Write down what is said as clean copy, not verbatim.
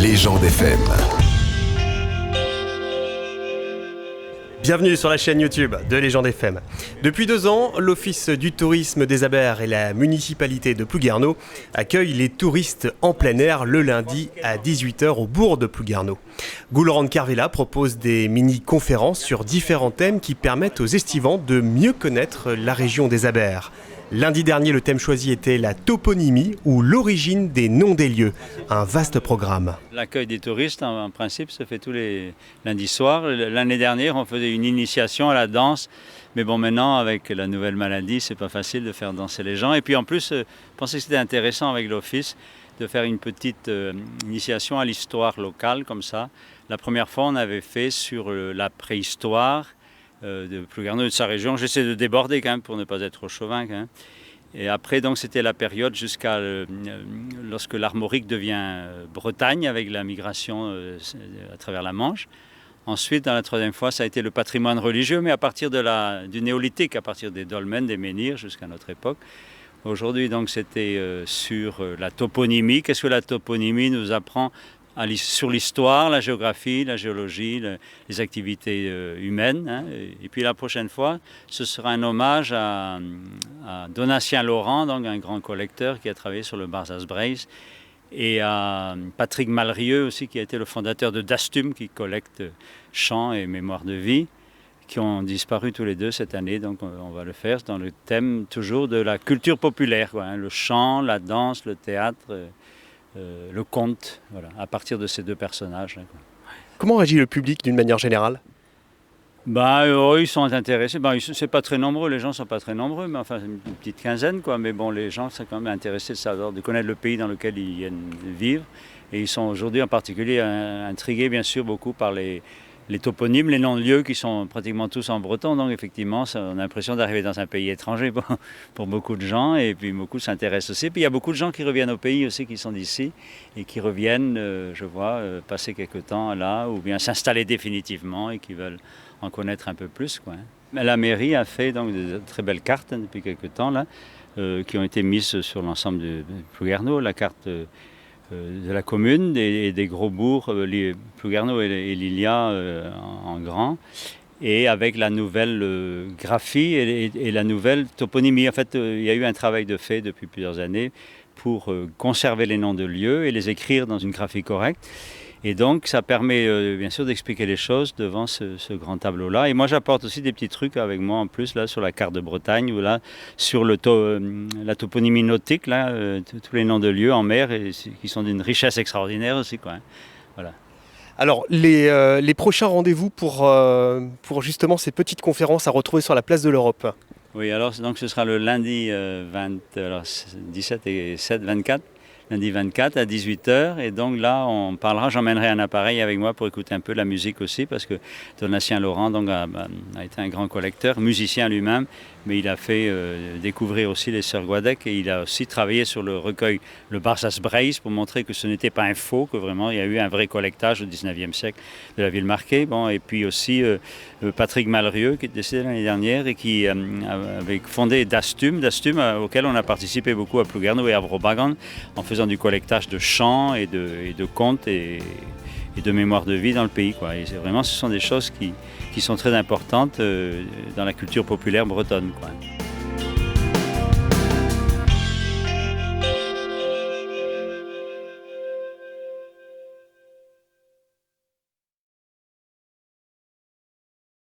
Légende FM. Bienvenue sur la chaîne YouTube de Légende FM. Depuis 2 ans, l'Office du tourisme des Abers et la municipalité de Plouguerneau accueillent les touristes en plein air le lundi à 18h au bourg de Plouguerneau. Goulorande Carvela propose des mini-conférences sur différents thèmes qui permettent aux estivants de mieux connaître la région des Abers. Lundi dernier, le thème choisi était la toponymie ou l'origine des noms des lieux. Un vaste programme. L'accueil des touristes, en principe, se fait tous les lundis soirs. L'année dernière, on faisait une initiation à la danse. Mais bon, maintenant, avec la nouvelle maladie, c'est pas facile de faire danser les gens. Et puis en plus, je pensais que c'était intéressant avec l'Office de faire une petite initiation à l'histoire locale, comme ça. La première fois, on avait fait sur la préhistoire de Plouguerneau et de sa région. J'essaie de déborder quand même pour ne pas être trop chauvin. Quand même. Et après, donc, c'était la période jusqu'à lorsque l'Armorique devient Bretagne avec la migration à travers la Manche. Ensuite, dans la troisième fois, ça a été le patrimoine religieux, mais à partir du néolithique, à partir des dolmens, des menhirs jusqu'à notre époque. Aujourd'hui, donc, c'était sur la toponymie. Qu'est-ce que la toponymie nous apprend sur l'histoire, la géographie, la géologie, les activités humaines. Hein. Et puis la prochaine fois, ce sera un hommage à Donatien Laurent, donc un grand collecteur qui a travaillé sur le Barsas-Breis, et à Patrick Malrieux aussi, qui a été le fondateur de Dastum, qui collecte chants et mémoires de vie, qui ont disparu tous les deux cette année. Donc on va le faire dans le thème toujours de la culture populaire, quoi, hein, le chant, la danse, le théâtre. Le conte, voilà, à partir de ces deux personnages. Quoi. Comment réagit le public d'une manière générale ? Ils sont intéressés. C'est pas très nombreux, les gens sont pas très nombreux, mais enfin une petite quinzaine, quoi. Mais bon, les gens sont quand même intéressés de savoir, de connaître le pays dans lequel ils viennent vivre. Et ils sont aujourd'hui en particulier intrigués, bien sûr, beaucoup par les toponymes, les noms de lieux qui sont pratiquement tous en breton. Donc effectivement, on a l'impression d'arriver dans un pays étranger pour beaucoup de gens. Et puis beaucoup s'intéressent aussi. Puis il y a beaucoup de gens qui reviennent au pays aussi, qui sont d'ici et qui reviennent, je vois, passer quelque temps là ou bien s'installer définitivement et qui veulent en connaître un peu plus, quoi. La mairie a fait donc de très belles cartes depuis quelque temps là, qui ont été mises sur l'ensemble de Plouguerneau. La carte de la commune, des gros bourgs, Plouguerneau et Lilia en grand, et avec la nouvelle graphie et la nouvelle toponymie. En fait, il y a eu un travail de fait depuis plusieurs années pour conserver les noms de lieux et les écrire dans une graphie correcte. Et donc, ça permet bien sûr d'expliquer les choses devant ce grand tableau-là. Et moi, j'apporte aussi des petits trucs avec moi en plus, là, sur la carte de Bretagne, ou là, sur la toponymie nautique, là, tous les noms de lieux en mer, qui sont d'une richesse extraordinaire aussi, quoi. Hein. Voilà. Alors, les prochains rendez-vous pour justement ces petites conférences à retrouver sur la place de l'Europe. Oui, alors donc, ce sera le lundi 17 et 7, 24. Lundi 24 à 18h, et donc là on parlera, j'emmènerai un appareil avec moi pour écouter un peu la musique aussi, parce que Donatien Laurent donc, a été un grand collecteur, musicien lui-même, mais il a fait découvrir aussi les Sœurs Guadec, et il a aussi travaillé sur le recueil Le Barsas-Breis pour montrer que ce n'était pas un faux, que vraiment il y a eu un vrai collectage au 19e siècle de la ville marquée. Bon, et puis aussi Patrick Malrieux qui est décédé l'année dernière et qui avait fondé Dastum, auquel on a participé beaucoup à Plouguerneau et à Vrobagan, en faisant du collectage de chants et de contes et de mémoire de vie dans le pays, quoi. Et vraiment, ce sont des choses qui sont très importantes dans la culture populaire bretonne, quoi.